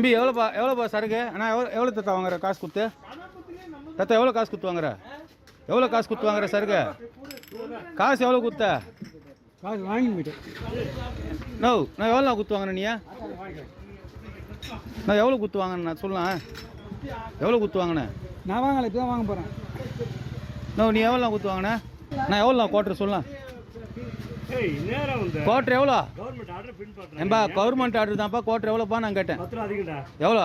தம்பி எவ்வளோப்பா சரக்கு அண்ணா எவ்வளோ தத்தா வாங்குற காசு கொடுத்து தத்தா எவ்வளோ காசு கொடுத்து வாங்குற எவ்வளோ காசு கொடுத்து வாங்குற சரக்கு காசு எவ்வளோ கொடுத்த காசு வாங்கி போயிட்டு நான் எவ்வளோ கொடுத்து வாங்கினேன் நீ நான் எவ்வளோ கொடுத்து வாங்கினேன் நான் சொல்லலாம் எவ்வளோ கொடுத்து வாங்கினேன் நான் வாங்கலை இப்போ தான் வாங்க போகிறேன் நீ எவ்வளோ கொடுத்து வாங்கினேன் நான் எவ்வளோ குவாட்ரு சொல்லலாம் குவாட்ரு எவ்வளோ ஏன்பா கவர்மெண்ட் ஆர்டர் தான்ப்பா குவாட்ரு எவ்வளோப்பா நான் கேட்டேன் எவ்வளோ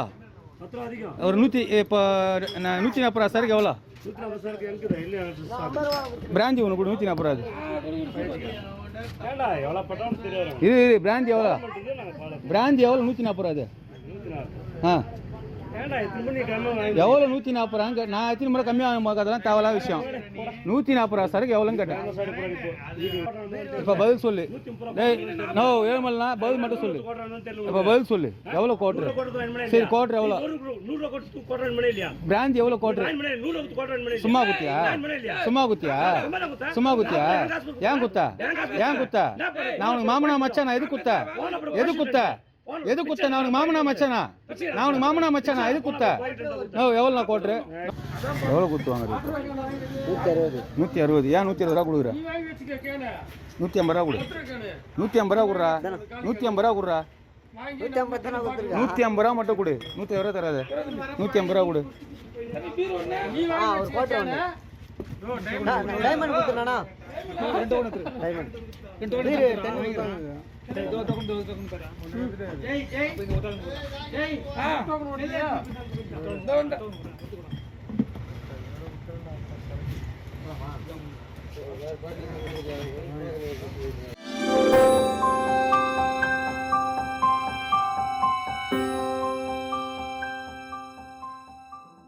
ஒரு 100 இப்போ 140 ரூபா சருக்கு எவ்வளோ பிராந்தி ஒன்று கூட 140 இது பிராந்தி எவ்வளோ பிராந்தி எவ்வளோ 140 அது ஆ எவ்வளோ 140 நான் எத்தனை முறை கம்மியாக அதெல்லாம் தேவையில்லாத விஷயம் 140 ரூபா சரக்கு எவ்வளோன்னு கேட்டேன் இப்போ பதில் சொல்லு டேய் நோ ஏழுமல்னா பதில் மட்டும் சொல்லு இப்போ பதில் சொல்லு எவ்வளோ கோட்ரு சரி கோட்ரு எவ்வளோ பிராந்தி எவ்வளோ கோட்ரு சும்மா குத்தியா ஏன் குத்தா நான் உனக்கு மாமனா மச்சான் நான் எது குத்த நான் உனக்கு மாமனா மச்சானா எது குத்த எவ்வளோ கோட்ரு எவ்வளோ குத்து வாங்குறது 160 ஏன் 160 ரூபா கொடுக்குற 150 ரூபா கொடு 150 ரூபா கொடுறா 150 ரூபா கொடுறா 150 ரூபா மட்டும் கொடு 150 ரூபா தராது 150 ரூபா கொடு